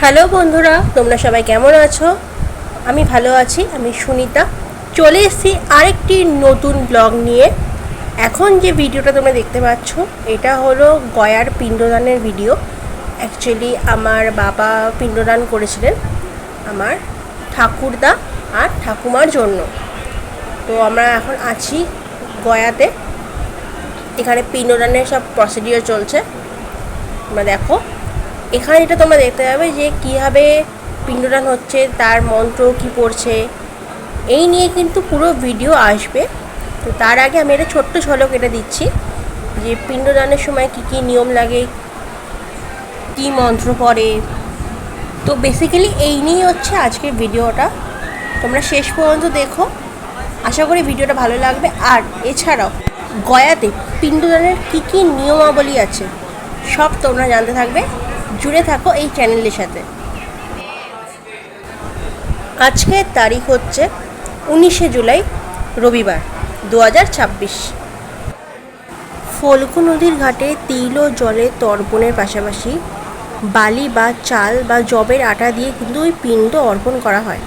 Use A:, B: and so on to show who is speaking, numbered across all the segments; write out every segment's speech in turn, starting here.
A: Hello বন্ধুরা, তোমরা সবাই কেমন আছো? আমি ভালো আছি। আমি সুনিতা চলে এসেছি আরেকটি নতুন ব্লগ নিয়ে। এখন যে ভিডিওটা তোমরা দেখতে পাচ্ছ এটা হলো গয়ার পিণ্ডদানের ভিডিও। অ্যাকচুয়ালি আমার বাবা পিণ্ডদান করেছিলেন আমার ঠাকুরদা আর ঠাকুমার জন্য। তো আমরা এখন আছি গয়াতে। এখানে পিণ্ডদানের সব প্রসিডিওর চলছে। তোমরা দেখো এখানে যেটা তোমরা দেখতে পাবে যে কীভাবে পিণ্ডদান হচ্ছে, তার মন্ত্র কী পড়ছে, এই নিয়ে কিন্তু পুরো ভিডিও আসবে। তো তার আগে আমি একটা ছোট্ট ঝলক এটা দিচ্ছি যে পিণ্ডদানের সময় কী কী নিয়ম লাগে, কী মন্ত্র পড়ে। তো বেসিক্যালি এই নিয়ে হচ্ছে আজকের ভিডিওটা। তোমরা শেষ পর্যন্ত দেখো, আশা করি ভিডিওটা ভালো লাগবে। আর এছাড়াও গয়াতে পিণ্ডদানের কী কী নিয়মাবলী আছে সব তোমরা জানতে থাকবে। জুড়ে থাকো এই চ্যানেলের সাথে। আজকের তারিখ হচ্ছে 19শে জুলাই, রবিবার 2026। ফল্গু নদীর ঘাটে তিল ও জলে তর্পণের পাশাপাশি বালি বা চাল বা যবের আটা দিয়ে কিন্তু ওই পিণ্ড অর্পণ করা হয়।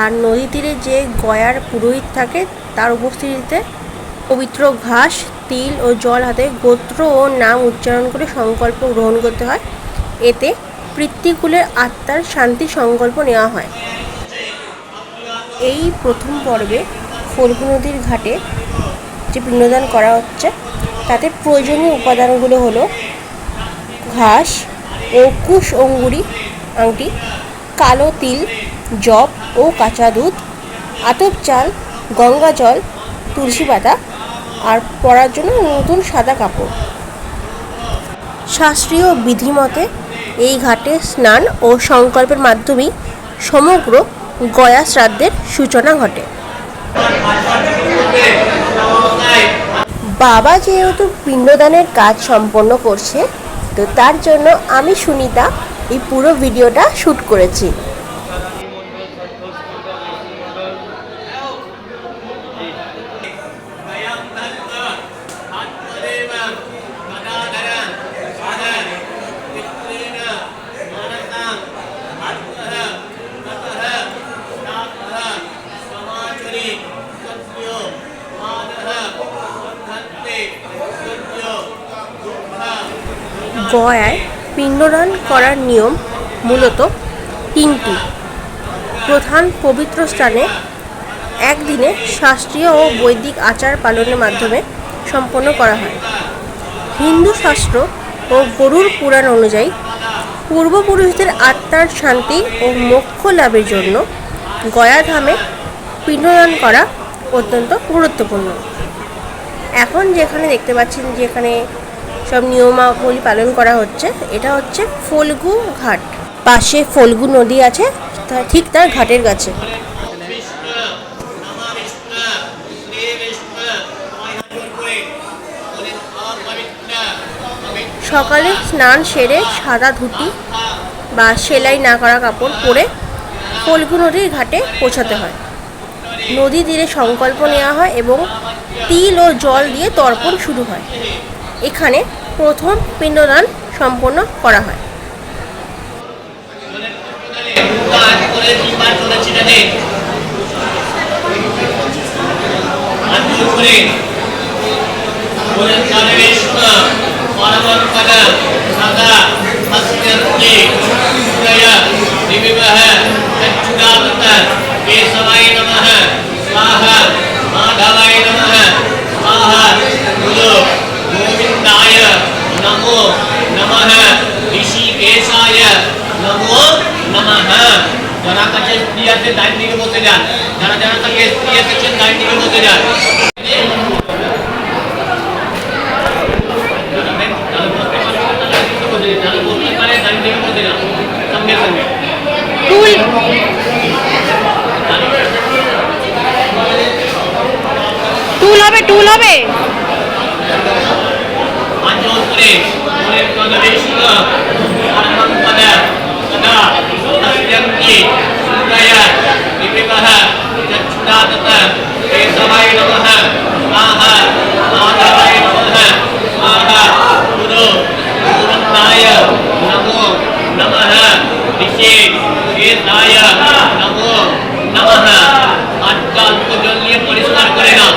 A: আর নদী তীরে যে গয়ার পুরোহিত থাকে তার উপস্থিতিতে পবিত্র ঘাস, তিল ও জল হাতে গোত্র ও নাম উচ্চারণ করে সংকল্প গ্রহণ করতে হয়। এতে পিতৃকুলের আত্মার শান্তি সংকল্প নেওয়া হয়। এই প্রথম পর্বে ফল্গু নদীর ঘাটে যে পিণ্ডদান করা হচ্ছে তাতে প্রয়োজনীয় উপাদানগুলো হলো ঘাস ও কুশ অঙ্গুরি আংটি, কালো তিল, যব ও কাঁচা দুধ, আতপ চাল, গঙ্গা জল, তুলসী পাতা আর পরার জন্য নতুন সাদা কাপড়। শাস্ত্রীয় বিধিমতে এই ঘাটে স্নান ও সংকল্পের মাধ্যমেই সমগ্র গয়া শ্রাদ্ধের সূচনা ঘটে। বাবা যেহেতু পিণ্ডদানের কাজ সম্পন্ন করছে, তো তার জন্য আমি সুনিতা এই পুরো ভিডিওটা শ্যুট করেছি। গয়ায় পিণ্ডদান করার নিয়ম মূলত তিনটি। প্রধান পবিত্র স্থানে একদিনে শাস্ত্রীয় ও বৈদিক আচার পালনের মাধ্যমে সম্পন্ন করা হয়। হিন্দু শাস্ত্র ও গরুড় পুরাণ অনুযায়ী পূর্বপুরুষদের আত্মার শান্তি ও মোক্ষ লাভের জন্য গয়াধামে পিণ্ডদান করা অত্যন্ত গুরুত্বপূর্ণ। এখন যেখানে দেখতে পাচ্ছেন যেখানে সব নিয়মাবলী পালন করা হচ্ছে, এটা হচ্ছে ফল্গু ঘাট। পাশে ফল্গু নদী আছে, ঠিক তার ঘাটের কাছে। সকালে স্নান সেরে সাদা ধুতি বা সেলাই না করা কাপড় পরে ফল্গু নদীর ঘাটে পৌঁছাতে হয়। নদী তীরে সংকল্প নেওয়া হয় এবং তিল ও জল দিয়ে তর্পণ শুরু হয়। এখানে প্রথম পিণ্ডদান সম্পন্ন করা হয়।
B: नमो नमः ऋषिकेशाय नमो नमः। যারা কাছে স্ত্রী আছে ডাইন দিকে বসে যান, যারা যারা কাছে স্ত্রী আছে ডাইন দিকে বসে যান।
A: টুল হবে, টুল হবে।
B: नमो नमः কেশায় নমো নমঃ। হাতটা অল্প জল নিয়ে পরিষ্কার করে নাও।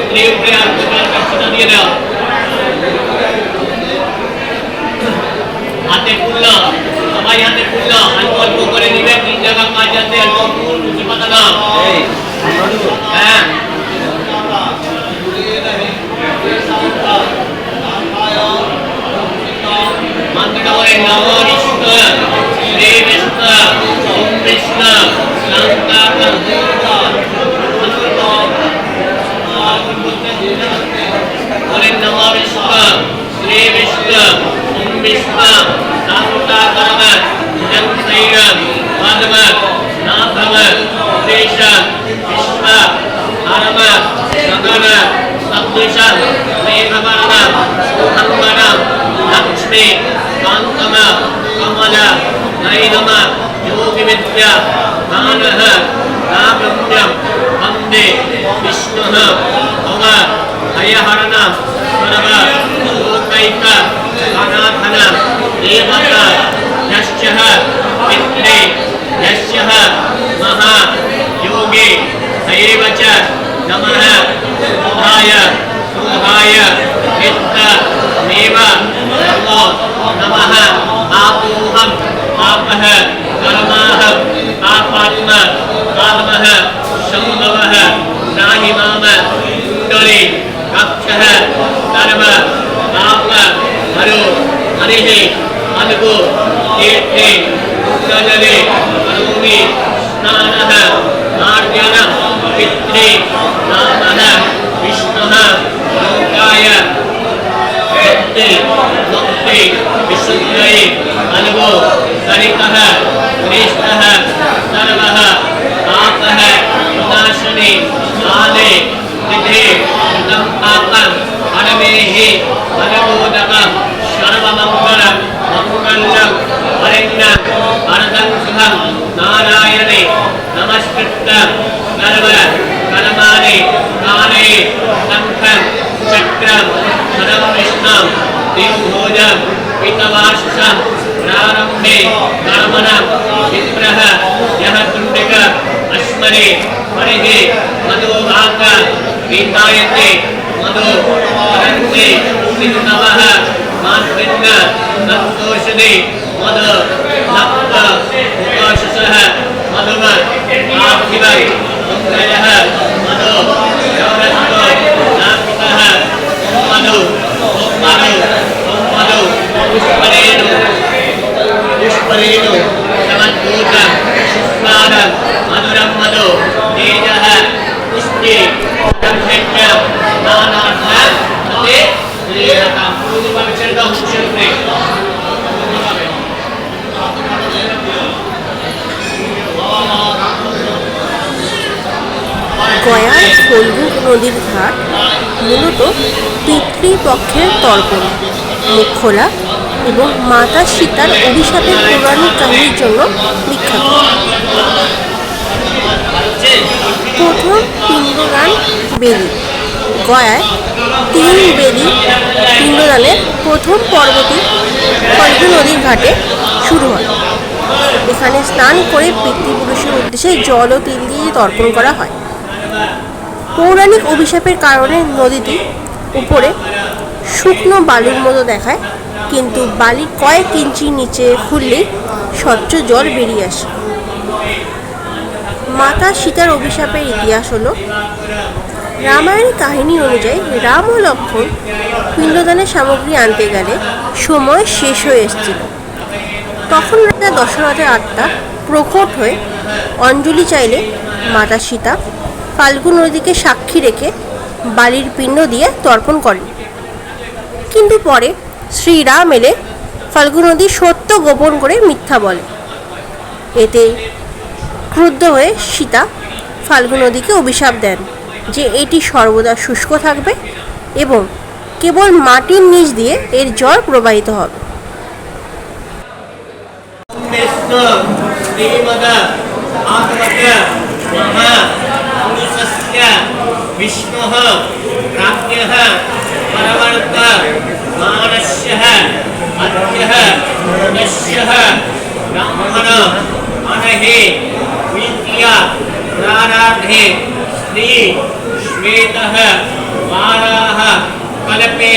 B: স্ত্রী উপরে অল্প জল কিছুটা দিয়ে দাও। হাতে ফুল নাও, সবাই হাতে ফুল নাও, অল্প অল্প করে নিবে। 3 জায়গা 5 হাতে অল্প ফুল তুলসী পাতা নাও। হ্যাঁ মন্ত্রটা বলে নমো বিষ্ণু শ্রী বিষ্ণু ওম বিষ্ণু শান্তাকার বলে নমো বিষ্ণু শ্রী বিষ্ণু ওম বিষ্ণু শান্তাকার জনসৈরম পদ্ম নাভম দেশম বিষ্ণ হরম গগন সদৃশম মেঘবর্ণম সুহংবরম লক্ষ্মী কান্তম কমল নৈনম যোগী বিদ্যা গানঃ নাগম্যম বন্দে বিষ্ণু ভব ভয়হরণ সর্ব লোকৈক অনাথন দেবতা यश्चः पित्रे यश्चः महा योगे सैव च नमः सुधाय सुधाय वित्त मेव नमो नमः आपोहं पापः कर्माहं पापात्म कामः शम्भवः नाहि माम कुण्डले कक्षः कर्म पाप हरो हरिः अनुभो तीर्थे कुण्डले करोमि स्नानः मार्जनं पित्रे नामः विष्णुः लोकाय मुक्ति मुक्ति विशुद्धये अनुभो सरितः श्रेष्ठः सर्वः पापः विनाशने काले विधे तं पापं हरमेहि हरमोदकं सर्वमङ्गलं मङ्गलं वरेण्यं वरदं शुभं नारायणे नमस्कृतं सर्व कर्माणि काले शङ्खं चक्रं धनं विष्णुं दिग्भोजं पीतवाससं प्रारम्भे कर्मणं विप्रः यः कुण्डिक अस्मरे हरिः मधुभाग गीतायते मधु परन्ते विष्णवः मान्विन्न सन्तोषदे मद नप्त उपाससः मधुम आखिवै सुन्दरः मधु गौरस्तो नापितः मधु मधु मधु पुष्परेणु पुष्परेणु समद्भूतं पुष्पादं मधुरं मधु तेजः पुष्टे ब्रह्मण्यं नानार्थं ते श्रीरकं पूर्वविचरणं उच्यन्ते।
A: গয়ার ফল্গু নদীর ঘাট মূলত পিতৃপক্ষের তর্পণ, মুখ খোলা এবং মাতা সীতার অভিশাপের পৌরাণিক কাহিনীর জন্য বিখ্যাত। প্রথম পিণ্ডদান বেদি। গয়ায় 3 বেদি পিণ্ডদানের প্রথম পর্বটি ফল্গু নদীর ঘাটে শুরু হয়। এখানে স্নান করে পিতৃপুরুষের উদ্দেশ্যে জল ও তিল দিয়ে তর্পণ করা হয়। পৌরাণিক অভিশাপের কারণে নদীটি উপরে শুকনো বালুর মতো দেখায়, কিন্তু বালির কয়েক ইঞ্চি নিচে খুললেই স্বচ্ছ জল বেরিয়ে আসে। মাতা সীতার অভিশাপের ইতিহাস হলো, রামায়ণের কাহিনী অনুযায়ী রাম ও লক্ষ্মণ পিণ্ডদানের সামগ্রী আনতে গেলে সময় শেষ হয়ে এসেছিল। তখন রাজা দশরথের আত্মা প্রকট হয়ে অঞ্জলি চাইলে মাতা সীতা ফাল্গু নদীকে সাক্ষী রেখে বালির পিণ্ড দিয়ে তর্পণ করেন। কিন্তু পরে শ্রীরাম এলে ফাল্গু নদী সত্য গোপন করে মিথ্যা বলে। এতে ক্রুদ্ধ হয়ে সীতা ফাল্গু নদীকে অভিশাপ দেন যে এটি সর্বদা শুষ্ক থাকবে এবং কেবল মাটির নিচ দিয়ে এর জল প্রবাহিত হবে।
B: विष्णुः प्राज्ञः परवर्त मानस्यः अद्यः पुण्यस्यः ब्राह्मण श्वेतः वाराः कल्पे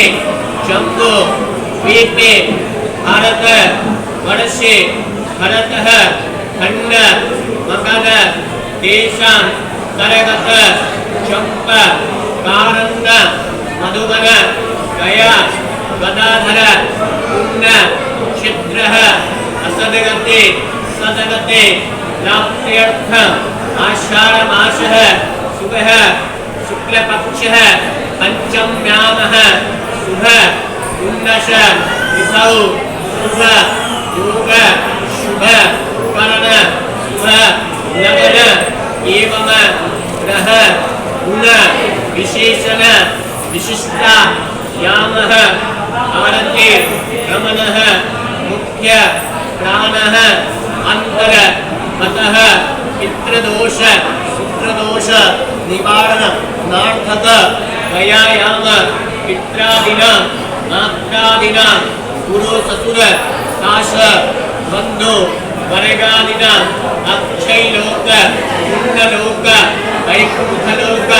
B: जम्बो द्वीपे भारत वर्षे भरतः खण्ड मगध देशां तरगत चंप कारंग मधुबन गया गदाधर पुण्य छिद्रः असदगते सदगते प्राप्त्यर्थ आषाढ़ मासः शुभः शुक्लपक्षः पंचम्यामः शुभ उन्नश विसौ शुभ योग शुभ करण शुभ नगन एवं ग्रह गुण विशेषण विशिष्टा यामः आरते रमणः मुख्य प्राणः अंतर मतः पितृदोष शुक्रदोष निवारण नार्थक व्यायाम पित्रादिना मात्रादिना गुरु ससुर काश बंधु वर्गादिना अक्षय लोक पुण्यलोक वैकुंठलोक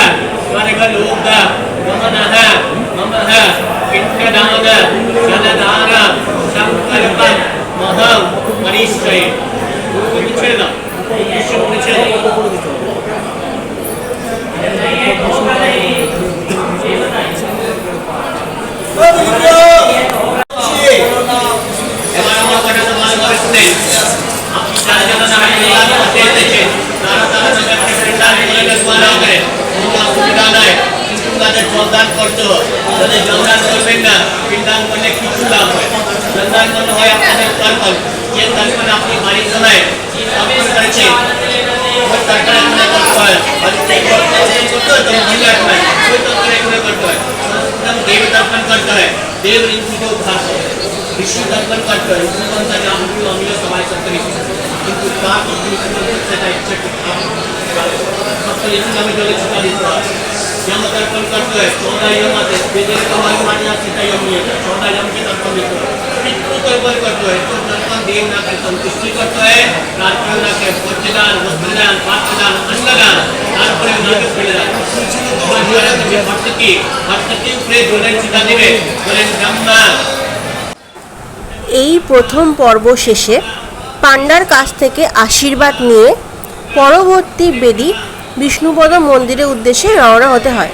B: स्वर्गलोक गमनः ममः पिण्डदान जलदान संकल्प महं परिश्रय ছেড়ে এবার আমরা কথাটা ভালোভাবে শুনে আপনি যারা যারা নারী এসেছেন তারা তারা করে কোনো অসুবিধা নাই কিন্তু তাদের জলদান করতে হয় যদি জলদান করবেন না পিণ্ডদান করলে কিছু লাভ হয় জলদান করলে হয় আপনাদের তর্পণ যে তর্পণ আপনি বাড়ির সময় তর্পণ করেছেন ওই তর্পণ এখানে করতে হয় করতে হয় देव तर्पण करता है देव ऋषि को भाष ऋषि तर्पण करता है ऋषि बनता है हम भी अमीर समाज सकते किंतु का সেটা ইচ্ছা করতে ऋषि हमें जले छिपा देता है यम तर्पण करते हैं 14 यम आते वेदर का हमारी मान्यता सीता यम नहीं है 14 यम के तर्पण देते हैं पितृ तर्पण करते हैं तो तर्पण देव ना के संतुष्टि करते हैं प्रार्थना ना के वस्त्रदान वस्त्रदान पात्रदान अन्नदान তারপরে ওনাকে ফেলে দেয় ভর্তকি উপরে জলের চিতা দেবে বলেন ব্রহ্মা।
A: এই প্রথম পর্ব শেষে পাণ্ডার কাছ থেকে আশীর্বাদ নিয়ে পরবর্তী বেদি বিষ্ণুপদ মন্দিরের উদ্দেশ্যে রওনা হতে হয়।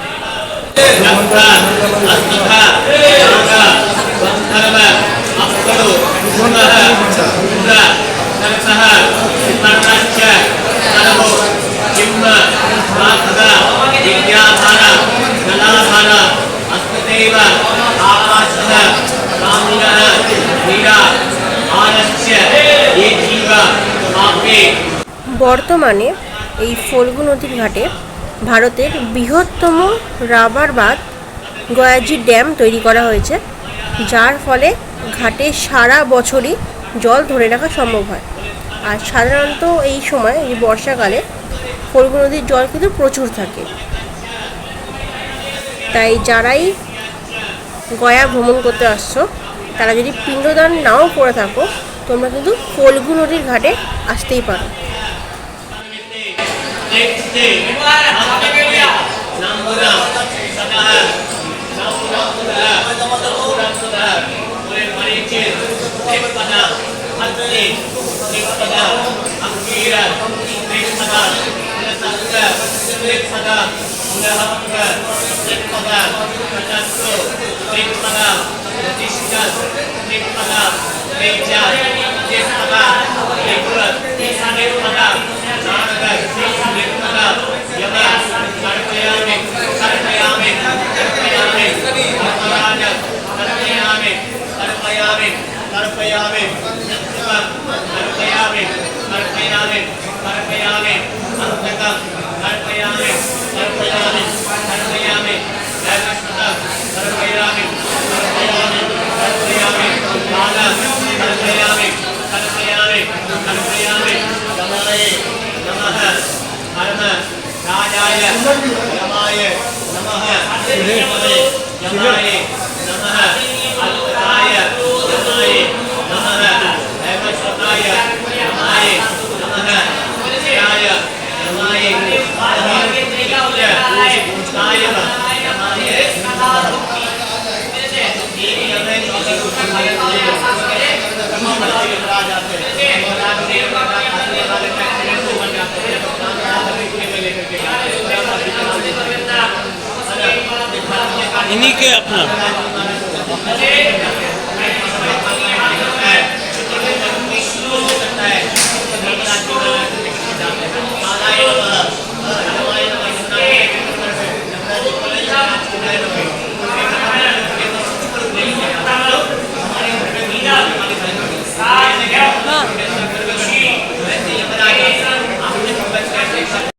A: বর্তমানে এই ফল্গু নদীর ঘাটে ভারতের বৃহত্তম রাবার বাঁধ গয়াজি ড্যাম তৈরি করা হয়েছে, যার ফলে ঘাটে সারা বছরই জল ধরে রাখা সম্ভব হয়। আর সাধারণত এই সময় এই বর্ষাকালে ফল্গু নদীর জল কিন্তু প্রচুর থাকে, তাই যারাই গয়া ভ্রমণ করতে আসছো তারা যদি পিণ্ডদান নাও করে থাকো তোমরা কিন্তু ফল্গু নদীর ঘাটে আসতেই পারো।
C: इन्हीं के अपना
B: है